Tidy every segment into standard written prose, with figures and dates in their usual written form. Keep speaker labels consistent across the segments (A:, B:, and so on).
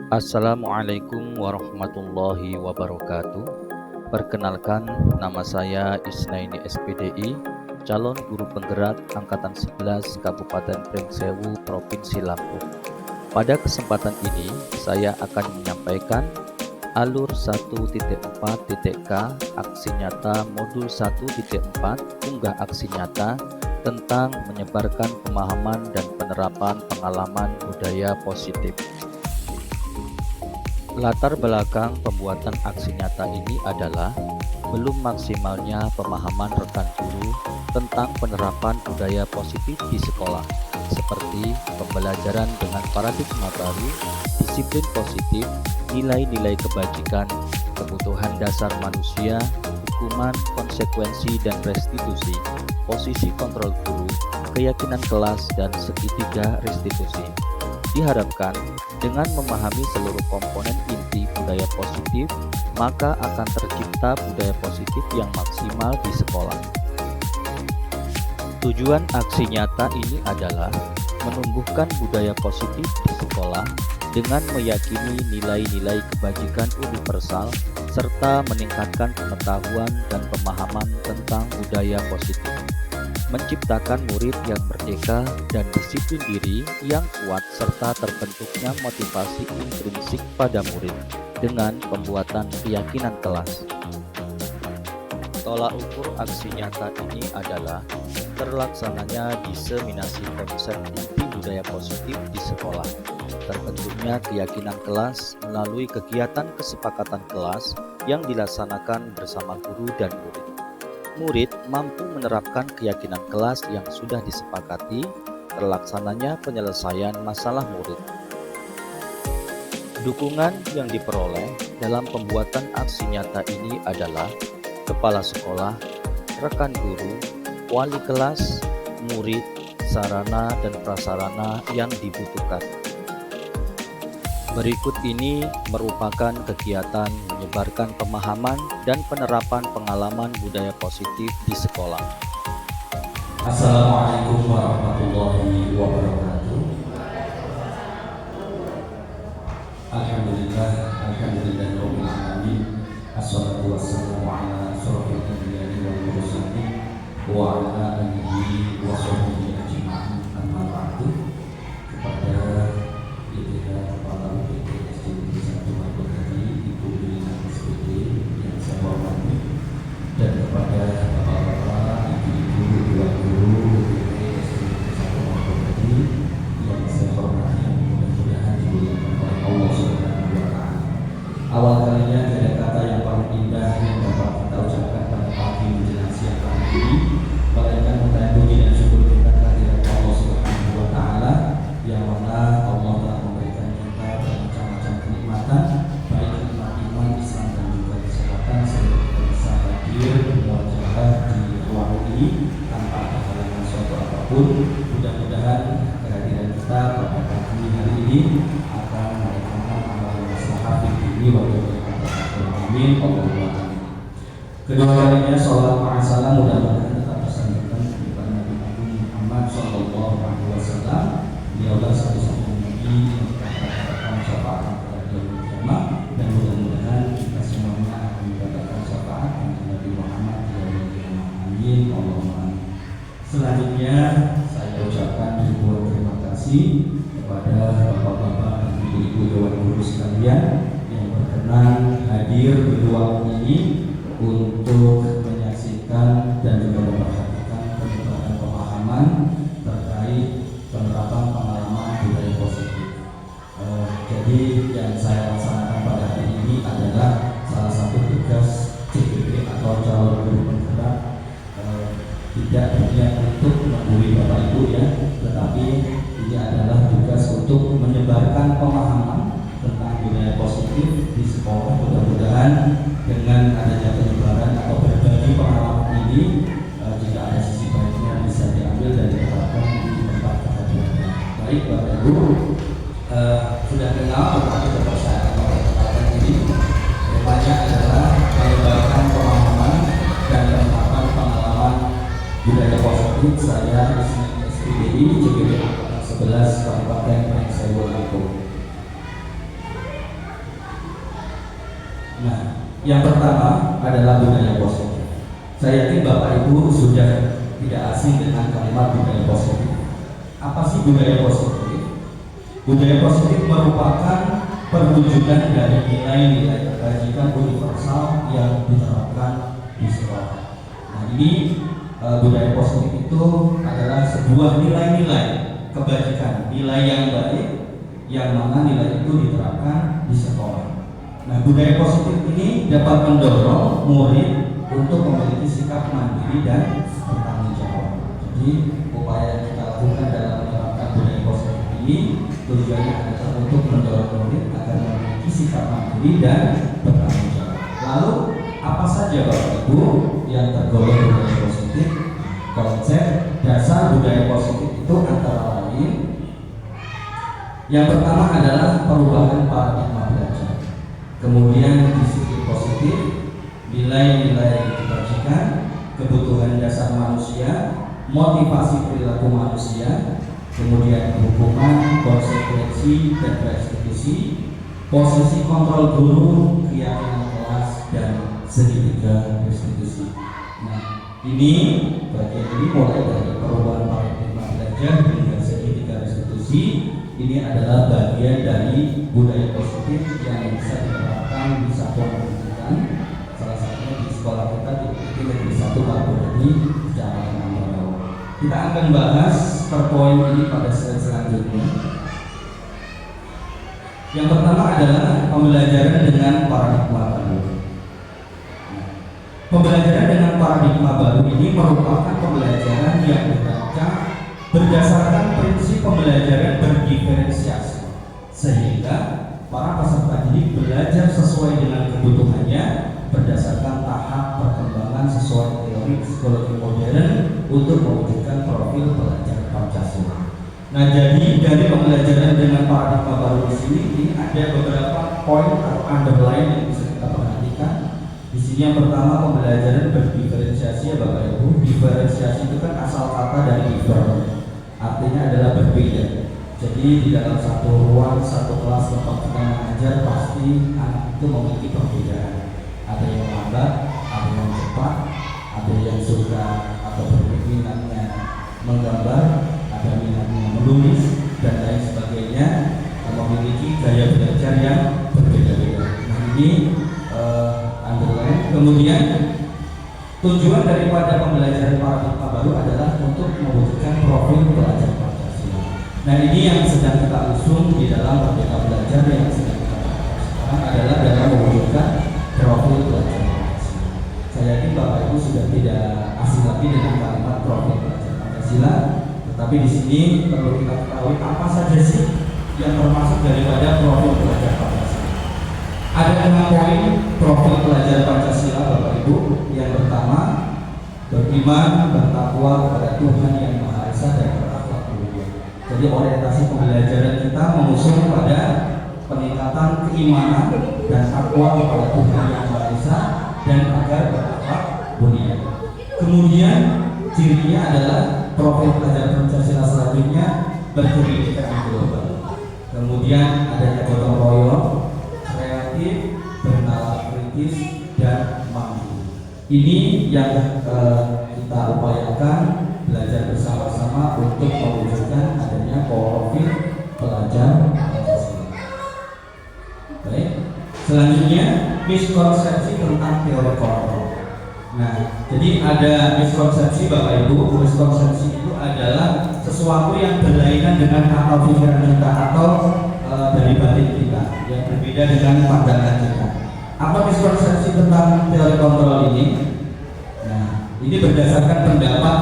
A: Assalamualaikum warahmatullahi wabarakatuh. Perkenalkan, nama saya Isnaini SPDI, calon guru penggerak Angkatan 11 Kabupaten Pringsewu, Provinsi Lampung. Pada kesempatan ini, saya akan menyampaikan alur 1.4.k aksi nyata modul 1.4 unggah aksi nyata tentang menyebarkan pemahaman dan penerapan pengalaman budaya positif. Latar belakang pembuatan aksi nyata ini adalah belum maksimalnya pemahaman rekan guru tentang penerapan budaya positif di sekolah, seperti pembelajaran dengan paradigma baru, disiplin positif, nilai-nilai kebajikan, kebutuhan dasar manusia, hukuman, konsekuensi dan restitusi, posisi kontrol guru, keyakinan kelas, dan segitiga restitusi. Diharapkan dengan memahami seluruh komponen inti budaya positif, maka akan tercipta budaya positif yang maksimal di sekolah. Tujuan aksi nyata ini adalah menumbuhkan budaya positif di sekolah dengan meyakini nilai-nilai kebajikan universal serta meningkatkan pengetahuan dan pemahaman tentang budaya positif. Menciptakan murid yang merdeka dan disiplin diri yang kuat serta terbentuknya motivasi intrinsik pada murid dengan pembuatan keyakinan kelas. Tolak ukur aksi nyata ini adalah terlaksananya diseminasi konsep inti budaya positif di sekolah, terbentuknya keyakinan kelas melalui kegiatan kesepakatan kelas yang dilaksanakan bersama guru dan murid. Murid mampu menerapkan keyakinan kelas yang sudah disepakati, terlaksananya penyelesaian masalah murid. Dukungan yang diperoleh dalam pembuatan aksi nyata ini adalah kepala sekolah, rekan guru, wali kelas, murid, sarana dan prasarana yang dibutuhkan. Berikut ini merupakan kegiatan menyebarkan pemahaman dan penerapan pengalaman budaya positif di sekolah.
B: Assalamualaikum warahmatullahi wabarakatuh. Alhamdulillahirabbil alamin. Assalatu wassalamu ala asyrofil anbiya'i wal mursalin wa ala alihi wa sahbihi ajma'in. Amma ba'du. Kepada Kepala UPT SD Negeri 1 Mabukari, Ibu Bina SPD yang saya hormati, dan kepada bapak-bapak, ibu-ibu, dua guru UPT SD Negeri 1 Mabukari yang saya hormati, yang mudah-mudahan dimuliakan oleh Allah Subhanahu wa Ta'ala. Awal kalinya ada kata yang paling indah yang dapat kita ucapkan pada pagi menjelang siang hari ini, melainkan mengucapkan puji dan syukur kita kehadirat Allah Subhanahu wa Ta'ala, yang mana Allah telah memberikan kita bermacam-macam kenikmatan, baik nikmat iman, Islam dan juga kesehatan, sehingga kita bisa hadir bermuajahah di ruang ini tanpa ada halangan suatu apapun. Mudah-mudahan kehadiran kita pada pagi hari ini akan mendatangkan amal maslahah ini wa amin. Allahumma amin. Kedua kalinya sholawat ma'asalam mudah-mudahan tetap tersandarkan kepada Nabi Agung Muhammad sallallahu alaihi wasallam. Beliaulah satu-satunya Nabi yang mendapatkan syafaat pada yaumul kiamat, dan mudah-mudahan kita semuanya akan mendapatkan syafaat dari Nabi Muhammad di yaumul kiamat. Amin. Allahumma amin. Selanjutnya saya ucapkan ribuan terima kasih kepada bapak-bapak dan ibu-ibu dewan guru sekalian yang berkenan hadir di ruang ini untuk menyaksikan dan juga memperhatikan penyebaran pemahaman terkait penerapan pengalaman budaya positif. Jadi yang saya laksanakan pada hari ini adalah salah satu tugas CGP atau calon guru penggerak, tidak hanya untuk menggurui Bapak Ibu ya, tetapi ini adalah tugas untuk menyebarkan pemahaman tentang budaya positif di sekolah. Mudah-mudahan dengan adanya penyebaran atau berbagi pengalaman ini, jika ada sisi baiknya bisa diambil dan diterapkan di tempat kehadirannya. Baik Bapak Ibu, sudah kenal tentang kepercayaan kesempatan ini. Temanya adalah menyebarkan pemahaman dan penerapan pengalaman budaya positif. Saya SPDI CGP Angkatan 11 Kabupaten Pringsewu Lampung. Nah, yang pertama adalah budaya positif. Saya yakin Bapak Ibu sudah tidak asing dengan kalimat budaya positif. Apa sih budaya positif? Budaya positif merupakan perwujudan dari nilai-nilai kebajikan universal yang diterapkan di sekolah. Nah, ini budaya positif itu adalah sebuah nilai-nilai kebajikan, nilai yang baik, yang mana nilai itu diterapkan di sekolah. Nah, budaya positif ini dapat mendorong murid untuk memiliki sikap mandiri dan bertanggung jawab. Jadi, upaya yang kita lakukan dalam menerapkan budaya positif ini tujuannya adalah untuk mendorong murid agar memiliki sikap mandiri dan bertanggung jawab. Lalu, apa saja Bapak Ibu yang tergolong budaya positif? Konsep dasar budaya positif itu antara lain, yang pertama adalah perubahan paradigma belajar. Kemudian disiplin positif, nilai-nilai kebajikan, kebutuhan dasar manusia, motivasi perilaku manusia, kemudian hukuman, konsekuensi, dan restitusi, posisi kontrol guru, keyakinan kelas, dan segitiga restitusi. Nah, ini bagian ini mulai dari perubahan paradigma belajar hingga segitiga restitusi. Ini adalah bagian dari budaya positif yang bisa diterapkan di satuan pendidikan. Salah satunya di sekolah kita di Negeri 1 Margonda, Kecamatan Ambarawa. Kita akan bahas per poin ini pada slide selanjutnya. Yang pertama adalah pembelajaran dengan paradigma baru. Pembelajaran dengan paradigma baru ini merupakan pembelajaran yang berdasarkan prinsip pembelajaran berdiferensiasi, sehingga para peserta didik belajar sesuai dengan kebutuhannya berdasarkan tahap perkembangan sesuai teori psikologi modern untuk mewujudkan profil pelajar Pancasila. Nah, jadi dari pembelajaran dengan paradigma baru di sini ini ada beberapa poin atau underline yang bisa kita perhatikan. Di sini yang pertama pembelajaran berdiferensiasi ya Bapak Ibu. Diferensiasi itu kan asal kata dari differ, artinya adalah berbeda. Jadi di dalam satu ruang, satu kelas tempat kita mengajar pasti anak itu memiliki perbedaan. Ada yang lambat, ada yang cepat, ada yang suka atau berminatnya menggambar, ada minatnya menulis dan lain sebagainya, memiliki gaya belajar yang berbeda-beda. Nah, ini underline. Kemudian tujuan daripada pembelajaran paradigma baru adalah untuk mewujudkan profil pelajar Pancasila. Nah, ini yang sedang kita usung di dalam Merdeka Belajar yang sedang kita lakukan sekarang adalah dalam mewujudkan profil pelajar Pancasila. Saya yakin Bapak Ibu sudah tidak asing lagi dengan kalimat profil pelajar Pancasila, tetapi di sini perlu kita ketahui apa saja sih yang termasuk daripada profil pelajar Pancasila. Ada 6 poin profil pelajar Pancasila Bapak Ibu. Yang pertama, beriman, bertakwa kepada Tuhan yang Maha Esa dan berakhlak mulia. Jadi orientasi pembelajaran kita mengusung pada peningkatan keimanan dan takwa kepada Tuhan yang Maha Esa dan agar berakhlak mulia. Kemudian cirinya adalah profil pelajar Pancasila selanjutnya berpendidikan global. Kemudian adanya gotong royong, kreatif, bernalar kritis, dan mampu. Ini yang kita upayakan belajar bersama-sama untuk mewujudkan adanya profil pelajar Pancasila. Baik, selanjutnya miskonsepsi tentang teori kontrol. Nah, jadi ada miskonsepsi Bapak Ibu. Miskonsepsi itu adalah sesuatu yang berlainan dengan akal pikiran kita atau dari batin kita yang berbeda dengan pandangan kita. Apa miskonsepsi tentang teori kontrol ini? Nah, ini berdasarkan pendapat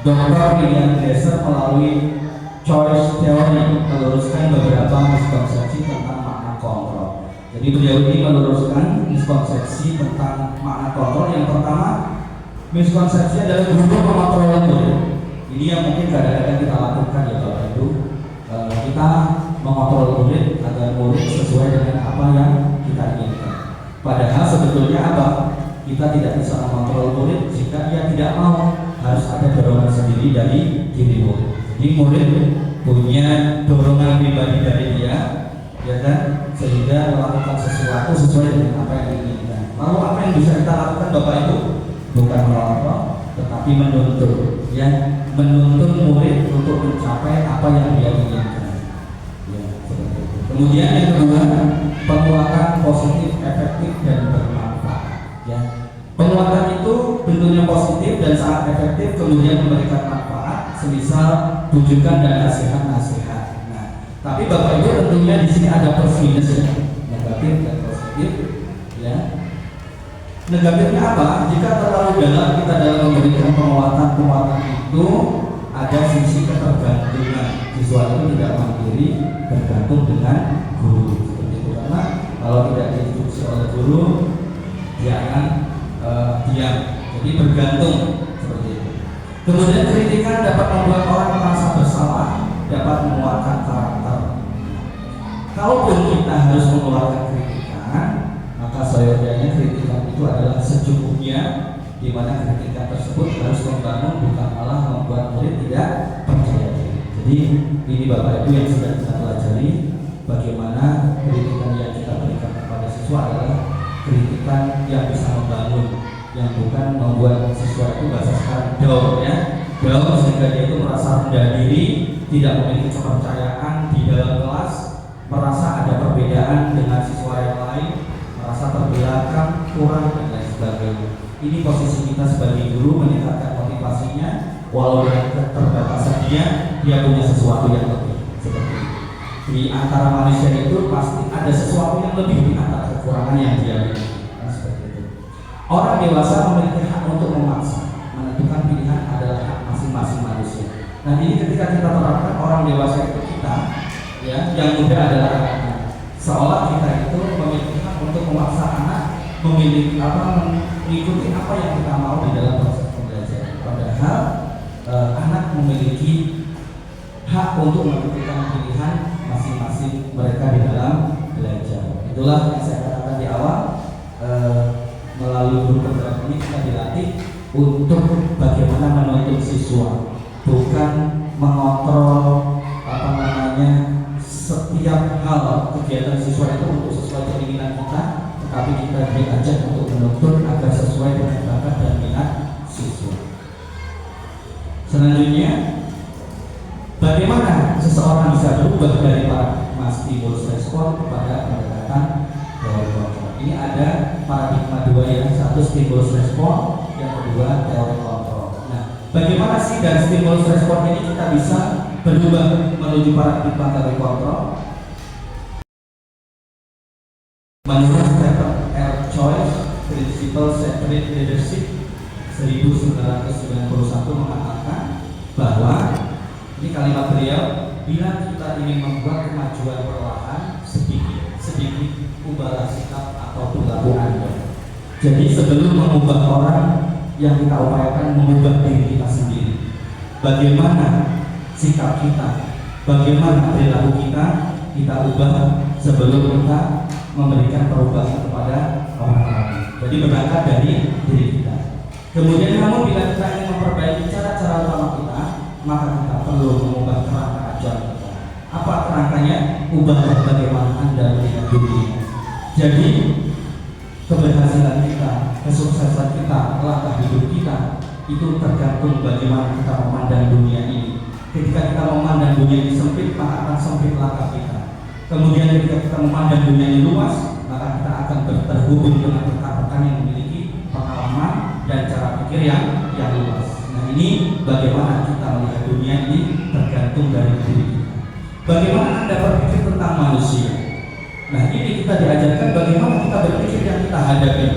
B: Dr. William Glasser melalui choice theory meluruskan beberapa miskonsepsi tentang makna kontrol. Jadi beliau ini meluruskan miskonsepsi tentang makna kontrol. Yang pertama, miskonsepsi adalah guru mengontrol murid. Ini yang mungkin kadang-kadang kita lakukan ya Bapak Ibu. Kita mengontrol murid agar murid sesuai dengan apa yang kita inginkan. Padahal sebetulnya apa? Kita tidak bisa mengontrol murid jika dia tidak mau. Harus ada dorongan sendiri dari diri murid. Jadi murid punya dorongan pribadi dari dia, ya kan? sehingga melakukan sesuatu sesuai dengan apa yang diinginkan. Lalu apa yang bisa kita lakukan Bapak Ibu? Bukan melontok, tetapi menuntun, ya, menuntun murid untuk mencapai apa yang dia inginkan. Ya, seperti itu. Kemudian yang kedua, penguatan positif, efektif dan bermanfaat. Ya, penguatan itu bentuknya positif dan sangat efektif, kemudian memberikan manfaat, semisal tujukan dan nasihat-nasihat. Nah, tapi Bapak Ibu tentunya di sini ada plus minus ya, negatif dan positif. Ya, negatifnya apa? Jika terlalu dalam kita dalam memberikan penguatan itu ada sisi ketergantungan. Siswa itu tidak mandiri, bergantung dengan guru. Seperti itu. Karena kalau tidak diinstruksi oleh guru, dia akan diam. Jadi bergantung seperti itu. Kemudian kritikan dapat membuat orang merasa bersalah, dapat menguatkan karakter. Kalaupun kita harus mengeluarkan kritikan, maka seyogyanya kritikan itu adalah secukupnya, di mana kritikan tersebut harus membangun, bukan malah membuat murid tidak percaya diri. Jadi ini Bapak Ibu yang sudah kita pelajari, bagaimana kritikan yang kita berikan kepada siswa adalah kritikan yang bisa membangun, yang bukan membuat siswa itu bahasa sekarang down, ya, down sehingga dia itu merasa rendah diri, tidak memiliki kepercayaan di dalam kelas, merasa ada perbedaan dengan siswa yang lain, merasa terbelakang, kurang dan lain sebagainya. Ini posisi kita sebagai guru, meningkatkan motivasinya, walau dengan keterbatasan dia punya sesuatu yang lebih. Seperti itu. Di antara manusia itu pasti ada sesuatu yang lebih di antara kekurangan yang dia miliki. Nah, seperti itu. Orang dewasa memiliki hak untuk memaksa, menentukan pilihan adalah hak masing-masing manusia. Nah, ini ketika kita terapkan orang dewasa itu kita, ya, yang muda adalah anaknya. Seolah kita itu memiliki hak untuk memaksa anak memiliki mengikuti apa yang kita mau di dalam proses pembelajaran. Padahal anak memiliki hak untuk menentukan pilihan masing-masing mereka di dalam belajar. Itulah yang saya katakan di awal, melalui guru program ini kita dilatih untuk bagaimana menuntun siswa, bukan mengontrol setiap hal kegiatan siswa itu untuk sesuai keinginan kita, tetapi kita diajak untuk menuntun agar sesuai dengan bakat dan minat siswa. Selanjutnya, bagaimana seseorang bisa berubah dari paradigma stimulus respon kepada pendekatan teori kontrol. Ini ada paradigma dua ya, satu stimulus respon, yang kedua teori kontrol. Nah, bagaimana sih dari stimulus respon ini kita bisa berubah menuju paradigma teori kontrol? Menurut Stephen R. Choice, Principle Separate Leadership 1991 mengatakan bahwa, ini kalimat beliau, bila kita ingin membuat kemajuan perlahan, sedikit ubahlah sikap atau perilaku Anda. Jadi sebelum mengubah orang, yang kita upayakan mengubah diri kita sendiri. Bagaimana sikap kita, bagaimana perilaku kita ubah sebelum kita memberikan perubahan kepada orang lain. Jadi berangkat dari diri kita. Kemudian namun bila kita ingin memperbaiki cara-cara utama kita, maka kita perlu mengubah kerangka ajaran kita. Apa kerangkanya? Ubah bagaimana Anda melihat dunia. Jadi keberhasilan kita, kesuksesan kita, langkah hidup kita itu tergantung bagaimana kita memandang dunia ini. Ketika kita memandang dunia ini sempit, maka akan sempit langkah kita. Kemudian ketika kita memandang dunia ini luas, maka kita akan terhubung dengan rekan-rekan yang memiliki pengalaman dan cara pikir yang luas. Nah, ini bagaimana kita melihat dunia ini tergantung dari diri kita. Bagaimana Anda berpikir tentang manusia? Nah, ini kita diajarkan bagaimana kita berpikir yang kita hadapi.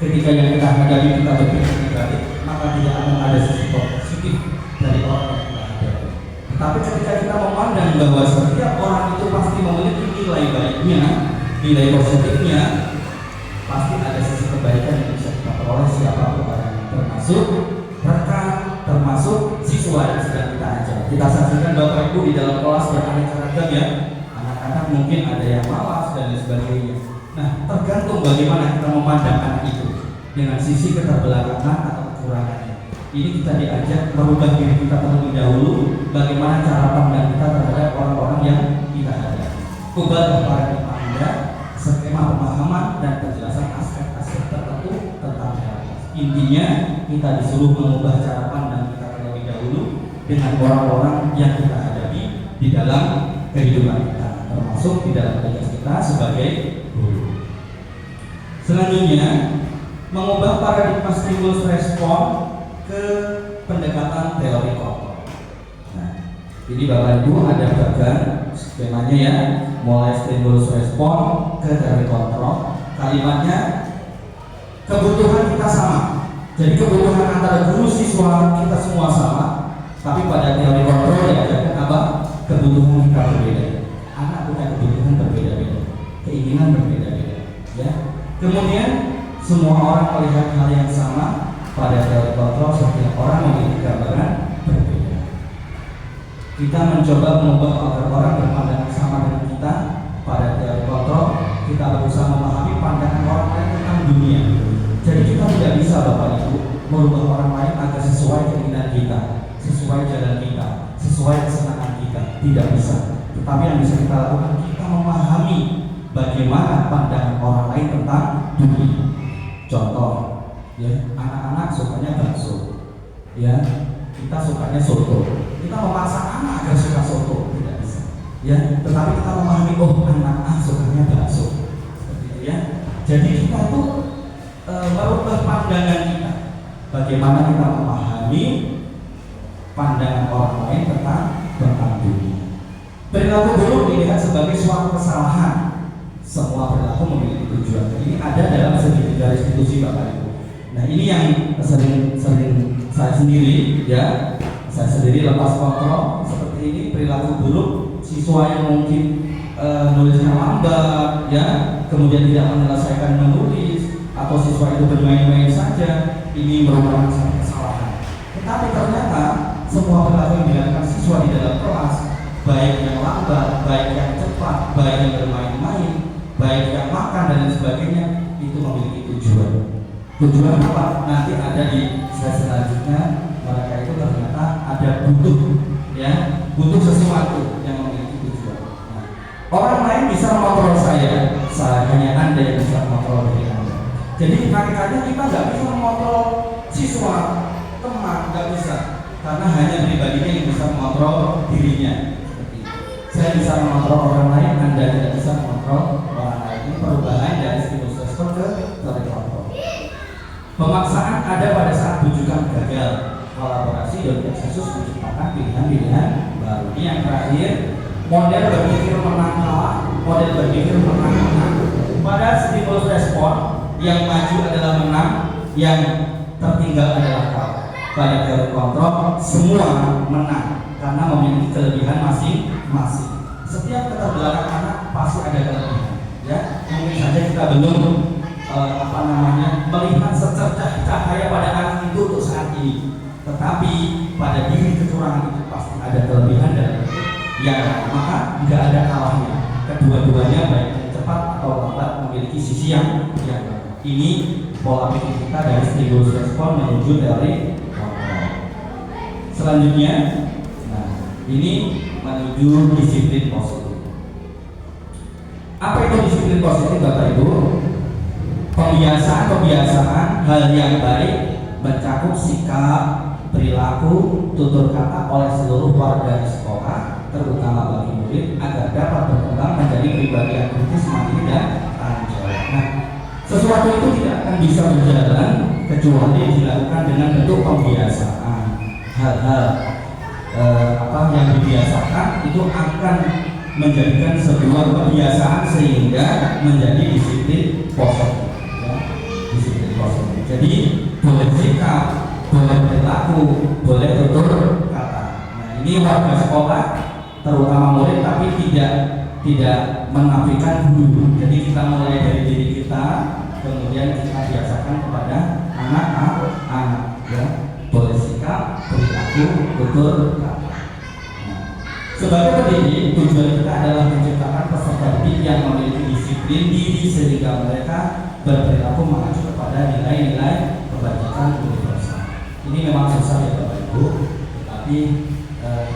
B: Ketika yang kita hadapi kita berpikir negatif, maka tidak akan ada sisi positif dari orang yang kita hadapi. Tapi ketika kita memandang bahwa setiap orang itu pasti memiliki nilai baiknya, nilai positifnya, pasti ada sisi kebaikan yang bisa kita peroleh siapapun orangnya, termasuk rekan, termasuk siswa yang sedang kita ajar. Kita saksikan Bapak Ibu di dalam kelas beraneka ragam ya. Anak-anak mungkin ada yang malas dan lain sebagainya. Nah, tergantung bagaimana kita memandang anak itu dengan sisi keterbelakangan atau kekurangannya. Ini kita diajak merubah diri kita terlebih dahulu, bagaimana cara pandang kita terhadap orang-orang yang kita hadapi. Ubah paradigma Anda pemahaman dan penjelasan aspek-aspek tertentu tentang realitas. Intinya kita disuruh mengubah cara pandang kita terlebih dahulu dengan orang-orang yang kita hadapi di dalam kehidupan kita, termasuk di dalam tugas kita sebagai guru. Selanjutnya, mengubah paradigma stimulus respon ke pendekatan teori kontrol. Nah, jadi Bapak Ibu ada bagian skemanya ya, mulai stimulus respon ke teori kontrol. Kalimatnya kebutuhan kita sama. Jadi kebutuhan antara guru siswa kita semua sama, tapi pada teori kontrol diajarkan apa? Kebutuhan kita berbeda. Anak punya kebutuhan berbeda-beda, keinginan berbeda-beda. Ya. Kemudian semua orang melihat hal yang sama. Pada teori kontrol setiap orang memiliki gambaran berbeda. Kita mencoba mengubah agar orang berpandangan sama dengan kita. Pada teori kontrol kita berusaha memahami pandangan orang lain tentang dunia. Jadi kita tidak bisa Bapak Ibu merubah orang lain agar sesuai keinginan kita, sesuai jalan kita, sesuai kesenangan kita. Tidak bisa. Tetapi yang bisa kita lakukan, kita memahami bagaimana pandangan orang lain tentang dunia. Contoh, ya, anak-anak sukanya bakso, ya, kita sukanya soto. Kita memaksa anak agar suka soto, tidak bisa, ya. Tetapi kita memahami, oh anak sukanya bakso, seperti itu ya. Jadi kita tuh merubah pandangan kita. Bagaimana kita memahami pandangan orang lain tentang dunia. Perilaku buruk dilihat sebagai suatu kesalahan. Semua perilaku memiliki tujuan. Ini ada dalam segitiga restitusi Bapak Ibu. Nah ini yang sering saya sendiri ya, saya sendiri lepas kontrol seperti ini. Perilaku buruk siswa yang mungkin nulisnya lambat ya, kemudian tidak menyelesaikan menulis, atau siswa itu bermain-main saja, ini merupakan satu kesalahan. Tetapi ternyata semua perilaku yang dilakukan siswa di dalam kelas, baik yang lambat, baik yang cepat, baik yang bermain-main, baik yang makan dan lain sebagainya, itu memiliki tujuan. Tujuan apa? Nanti ada di slide selanjutnya. Mereka itu ternyata ada butuh sesuatu yang memiliki tujuan. Nah, orang lain bisa mengontrol saya hanya Anda yang bisa mengontrol diri Anda. Jadi hakikatnya kita nggak bisa mengontrol siswa, teman, nggak bisa, karena hanya pribadinya yang bisa mengontrol dirinya. Seperti itu. Saya bisa mengontrol orang lain, Anda tidak bisa mengontrol orang lain. Ini perubahan dari stimulus respon ke teori kontrol. Pemaksaan ada pada saat bujukan gagal. Kolaborasi dan konsensus menciptakan pilihan-pilihan baru. Ini yang terakhir, model berpikir menang kalah, model berpikir menang menang. Pada stimulus respon, yang maju adalah menang, yang tertinggal adalah kalah. Pada teori kontrol, semua menang karena memiliki kelebihan masing-masing. Setiap keterbelakangan anak pasti ada kelebihan. Ya, mungkin saja kita belum melihat secercah cahaya pada anak itu untuk saat ini, tetapi pada diri kecurangan itu pasti ada kelebihan dan yang maka nggak ada kalahnya. Kedua-duanya baik yang cepat atau lambat memiliki sisi yang ini pola pikir kita dari stimulus respon menuju teori kontrol. Selanjutnya, nah ini menuju disiplin positif. Apa itu disiplin positif Bapak Ibu? Pembiasaan hal yang baik mencakup sikap, perilaku, tutur kata oleh seluruh warga di sekolah, terutama bagi murid, agar dapat berkembang menjadi pribadi yang kritis, mandiri dan tanggung jawab. Nah, sesuatu itu tidak akan bisa berjalan kecuali dilakukan dengan bentuk pembiasaan. Hal-hal yang dibiasakan itu akan menjadikan sebuah kebiasaan sehingga menjadi disiplin positif. Disiplin positif. Jadi boleh sikap, boleh perilaku, boleh tutur kata. Nah ini warga sekolah, terutama murid, tapi tidak menafikan guru. Jadi kita mulai dari diri kita, kemudian kita biasakan kepada anak-anak. Ya, boleh sikap, perilaku, tutur kata. Sebagai pendidik, tujuan kita adalah menciptakan peserta didik yang memiliki disiplin diri sehingga mereka berperilaku mengacu kepada nilai-nilai kebajikan universal. Ini memang susah ya Bapak Ibu, tetapi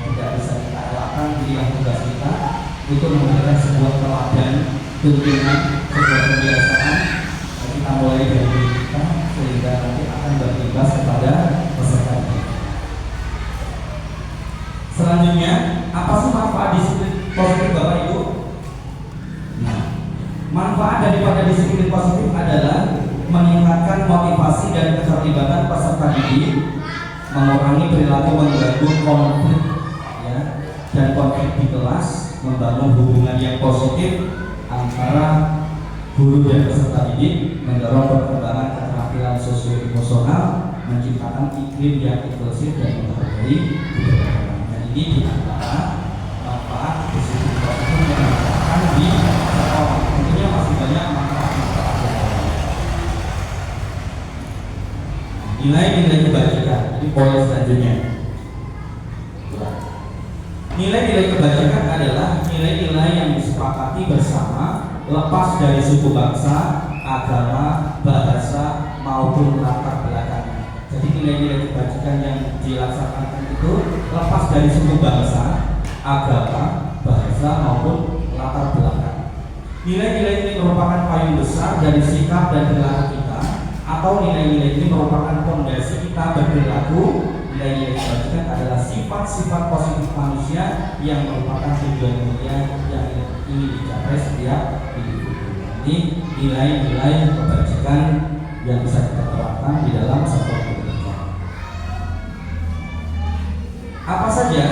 B: tidak bisa kita elakkan. Jadi yang tugas kita itu memberikan sebuah teladan tuntunan sebuah kebiasaan kita mulai dari kita sehingga nanti akan berimbas kepada peserta didik. Selanjutnya, apa sih manfaat disiplin positif Bapak Ibu? Nah, manfaat daripada disiplin positif adalah meningkatkan motivasi dan keterlibatan peserta didik, mengurangi perilaku mengganggu konflik ya, dan konflik di kelas, membangun hubungan yang positif antara guru dan peserta didik, mendorong perkembangan keterampilan sosio-emosional, menciptakan iklim yang inklusif dan menghargai budaya. Ini di antara manfaat disiplin positif yang dirasakan di sekolah. Tentunya masih banyak manfaat-manfaat yang lain. Nilai-nilai kebajikan. Ini poin selanjutnya. Nilai-nilai kebajikan adalah nilai-nilai yang disepakati bersama, lepas dari suku bangsa, agama, bahasa maupun latar belakang. Jadi nilai-nilai kebajikan yang dilaksanakan itu lepas dari suku bangsa, agama, bahasa maupun latar belakang. Nilai-nilai ini merupakan payung besar dari sikap dan perilaku kita, atau nilai-nilai ini merupakan fondasi kita berperilaku. Nilai-nilai kebajikan adalah sifat-sifat positif manusia yang merupakan tujuan mulia yang ingin dicapai setiap individu. Ini nilai-nilai kebajikan yang bisa kita terapkan di dalam sektor pendidikan. Apa saja,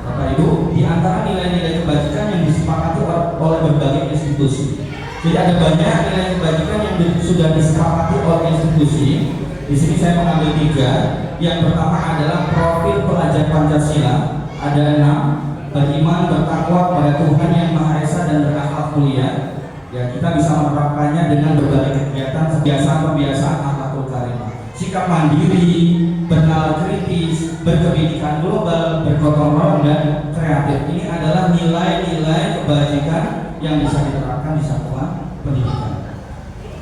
B: Bapak Ibu, di antara nilai-nilai kebajikan yang disepakati oleh berbagai institusi? Jadi ada banyak nilai kebajikan yang sudah disepakati oleh institusi. Di sini saya mengambil 3. Yang pertama adalah profil pelajar Pancasila. Ada 6. Beriman, bertakwa kepada Tuhan yang Maha Esa dan berakhlak mulia. Ya, kita bisa menerapkannya dengan berbagai kegiatan, kebiasaan-kebiasaan akhlakul karimah. Sikap mandiri, bernalar kritis, berkebidikan global, bergotong royong dan kreatif. Ini adalah nilai-nilai kebajikan yang bisa diterapkan di satuan pendidikan.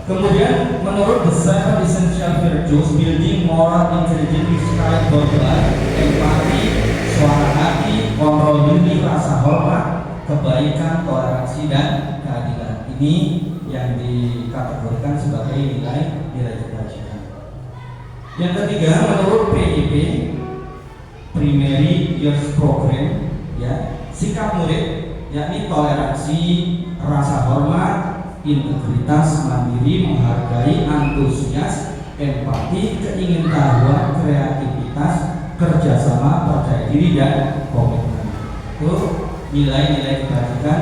B: Kemudian menurut the 7 essential virtues, building moral intelligence is right borderline, empati, suara hati, kontrol diri, rasa hormat, kebaikan, toleransi dan keadilan. Ini yang dikategorikan sebagai nilai-nilai kebajikan. Yang ketiga, menurut PIP, Primary Years Program, ya, sikap murid yakni toleransi, rasa hormat, integritas, mandiri, menghargai, antusias, empati, keingintahuan, kreativitas, kerjasama, percaya diri dan komitmen. Itu nilai-nilai kebajikan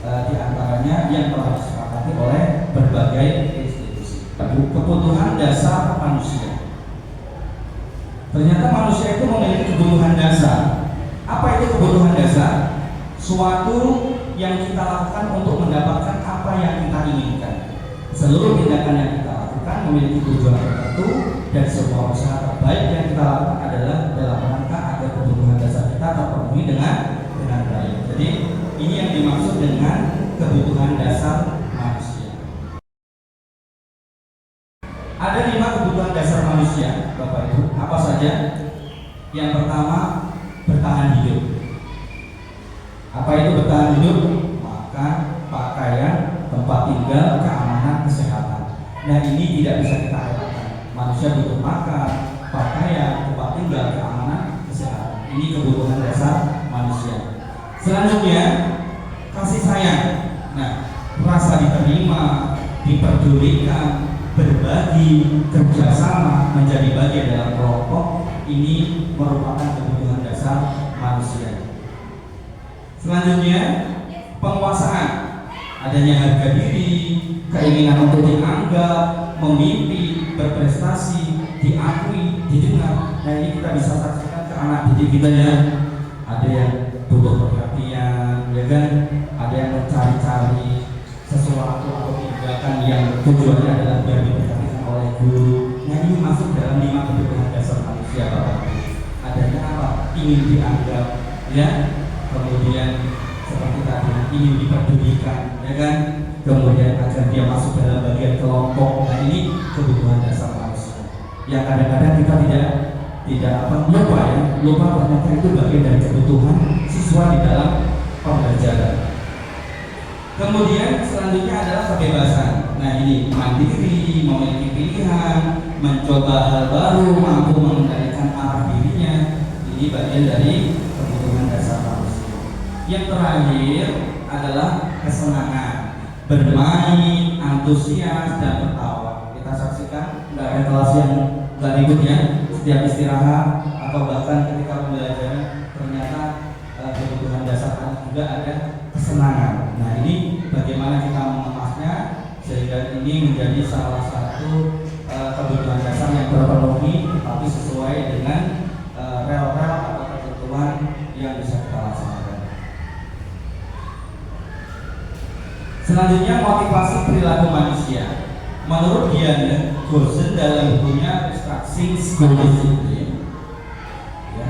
B: diantaranya yang telah disepakati oleh berbagai institusi. Kebutuhan dasar manusia. Ternyata manusia itu memiliki kebutuhan dasar. Apa itu kebutuhan dasar? Suatu yang kita lakukan untuk mendapatkan apa yang kita inginkan. Seluruh tindakan yang kita lakukan memiliki tujuan tertentu, dan semua usaha terbaik yang kita lakukan adalah dalam rangka agar kebutuhan dasar kita terpenuhi dengan baik. Jadi ini yang dimaksud dengan kebutuhan dasar manusia. Ada 5 kebutuhan dasar manusia, Bapak Ibu. Apa saja? Yang pertama, bertahan hidup. Apa itu bertahan hidup? Makan, pakaian, tempat tinggal, keamanan, kesehatan. Nah, ini tidak bisa kita elakkan. Manusia butuh makan, pakaian, tempat tinggal, keamanan, kesehatan. Ini kebutuhan dasar manusia. Selanjutnya, kasih sayang. Nah, rasa diterima, diperdulikan, berbagi, kerjasama, menjadi bagian dalam kelompok, ini merupakan kebutuhan dasar manusia. Selanjutnya, penguasaan, adanya harga diri, keinginan untuk dianggap, memimpi, berprestasi, diakui, didengar. Nah, ini kita bisa saksikan ke anak didik kita ya. Ada yang butuh perhatian, ya kan? Ada yang mencari-cari sesuatu atau tindakan yang tujuannya adalah biar diperhatikan oleh guru. Nah, ini masuk dalam 5 kebutuhan dasar manusia, Bapak. Adanya apa? Ingin dianggap, ya. Kemudian seperti tadi ingin diperdulikan, ya kan? Kemudian agar dia masuk dalam bagian kelompok. Nah, ini kebutuhan dasar manusia. Yang kadang-kadang kita tidak lupa ya, lupa ternyata itu bagian dari kebutuhan siswa di dalam pembelajaran. Kemudian selanjutnya adalah kebebasan. Nah ini mandiri, memiliki pilihan, mencoba hal baru, mampu mengendalikan arah dirinya. Ini bagian dari kebutuhan dasar manusia. Yang terakhir adalah kesenangan, bermain, antusias dan tertawa. Kita saksikan nggak ada kelas yang nggak ribut ya. Setiap istirahat atau bahkan ketika pembelajaran ternyata kebutuhan dasar juga ada kesenangan. Nah ini bagaimana kita mengemasnya sehingga ini menjadi salah satu kebutuhan dasar yang terpenuhi tapi sesuai dengan rel-rel atau ketentuan yang bisa kita laksanakan. Selanjutnya motivasi perilaku manusia. Menurut Diana Gosen dalam bukunya Restructuring Psychology ya,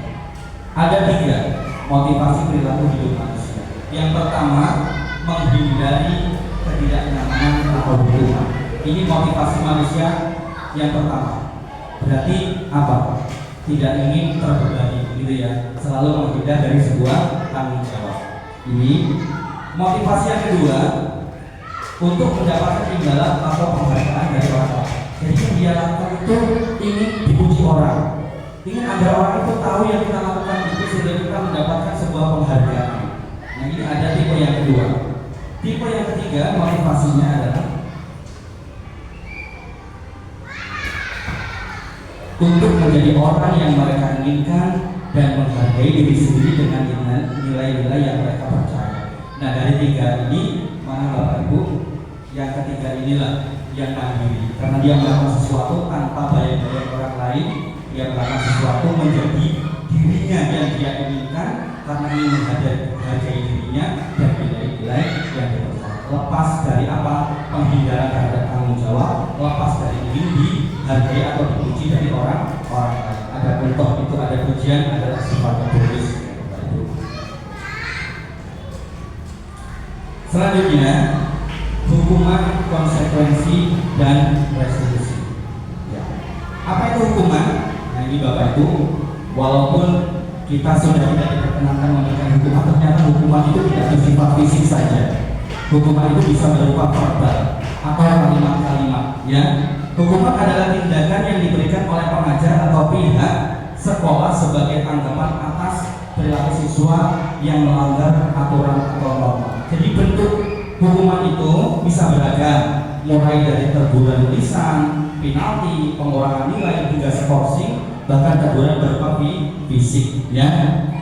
B: ada 3 motivasi perilaku hidup manusia. Yang pertama, menghindari ketidaknyamanan atau hukuman. Ini motivasi manusia yang pertama. Berarti apa? Tidak ingin terbebani, gitu ya. Selalu menghindar dari sebuah tanggung jawab. Ini motivasi yang kedua, untuk mendapatkan imbalan atau penghargaan dari orang lain. Jadi yang dia lakukan itu ingin dipuji orang, ingin agar orang itu tahu yang kita lakukan itu sehingga kita mendapatkan sebuah penghargaan. Nah ini ada tipe yang kedua. Tipe yang ketiga motivasinya adalah untuk menjadi orang yang mereka inginkan dan menghargai diri sendiri dengan nilai-nilai yang mereka percaya. Nah dari 3 ini mana Bapak Ibu? Yang ketiga inilah yang mandiri, karena dia melakukan sesuatu tanpa bayar-bayar orang lain. Dia melakukan sesuatu menjadi dirinya yang dia inginkan karena ingin menghargai dirinya dan nilai-nilai yang dipercaya. Lepas dari apa? Penghindaran terhadap tanggung jawab, lepas dari ingin dihargai atau dipuji dari orang lain. Ada contoh itu, ada pujian adalah sifat egois. Selanjutnya, hukuman, konsekuensi, dan restitusi. Ya. Apa itu hukuman? Nah ini Bapak Ibu, walaupun kita sudah tidak diperkenankan memberikan hukuman, ternyata hukuman itu tidak bersifat fisik saja. Hukuman itu bisa berupa verbal atau kalimat-kalimat. Ya. Hukuman adalah tindakan yang diberikan oleh pengajar atau pihak sekolah sebagai tanggapan atas perilaku siswa yang melanggar aturan atau norma. Jadi bentuk hukuman itu bisa beragam, mulai dari teguran lisan, penalti, pengurangan nilai hingga skorsing, bahkan teguran berupa fisik. Ya,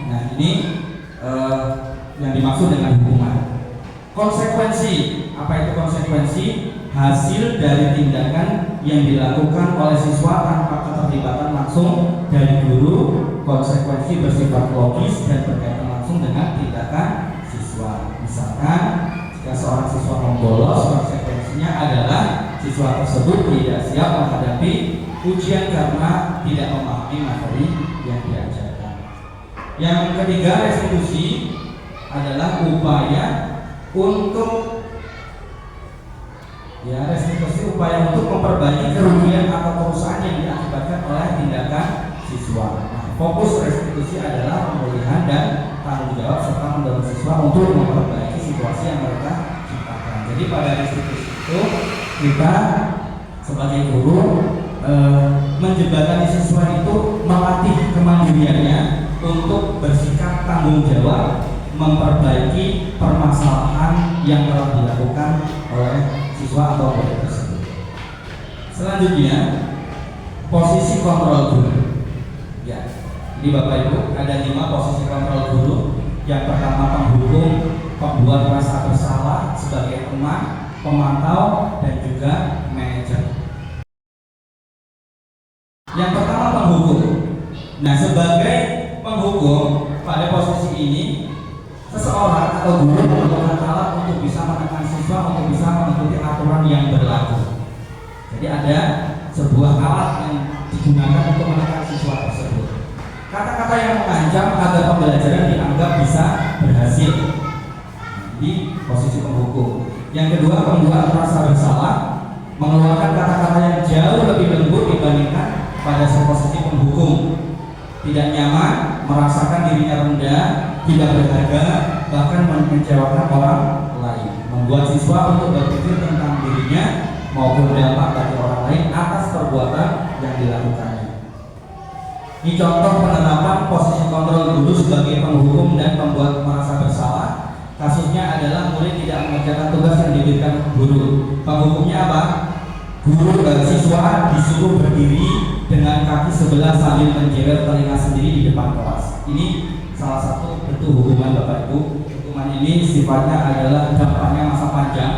B: nah ini yang dimaksud dengan hukuman. Konsekuensi, apa itu konsekuensi? Hasil dari tindakan yang dilakukan oleh siswa tanpa keterlibatan langsung dari guru. Konsekuensi bersifat logis dan berkaitan langsung dengan tindakan siswa. Misalkan jika seorang siswa membolos, konsekuensinya adalah siswa tersebut tidak siap menghadapi ujian karena tidak memahami materi yang diajarkan. Yang ketiga, restitusi adalah upaya untuk upaya untuk memperbaiki kerugian atau kerusakan yang diakibatkan oleh tindakan siswa. Nah, fokus restitusi adalah pemulihan dan tanggung jawab serta mendorong siswa untuk memperbaiki situasi yang mereka ciptakan. Jadi pada restitusi itu kita sebagai guru menjembatani siswa itu melatih kemandiriannya untuk bersikap tanggung jawab memperbaiki permasalahan yang telah dilakukan oleh siswa atau murid tersebut. Selanjutnya, posisi kontrol guru. Ya, ini Bapak Ibu ada 5 posisi kontrol guru. Yang pertama penghukum, pembuat rasa bersalah sebagai teman, pemantau, dan juga manajer. Yang pertama penghukum. Nah, sebagai penghukum pada posisi ini seseorang atau guru membutuhkan alat untuk bisa menekan siswa untuk bisa mengikuti aturan yang berlaku. Jadi ada sebuah alat yang digunakan untuk menekan siswa tersebut. Kata-kata yang mengancam agar pembelajaran dianggap bisa berhasil. Di posisi penghukum. Yang kedua, pembuat rasa bersalah, mengeluarkan kata-kata yang jauh lebih lembut dibandingkan pada posisi penghukum. Tidak nyaman, merasakan dirinya rendah, tidak berharga, bahkan mengecewakan orang lain. membuat siswa untuk berpikir tentang dirinya maupun dampak bagi orang lain atas perbuatan yang dilakukannya. Ini contoh penerapan posisi kontrol guru sebagai penghukum dan pembuat merasa bersalah. Kasusnya adalah murid tidak mengerjakan tugas yang diberikan guru. Penghukumnya apa? Siswa disuruh berdiri dengan kaki sebelah sambil menjewer telinga sendiri di depan kelas. Ini salah satu bentuk hukuman Bapak Ibu. Hukuman ini sifatnya adalah dampaknya masa panjang.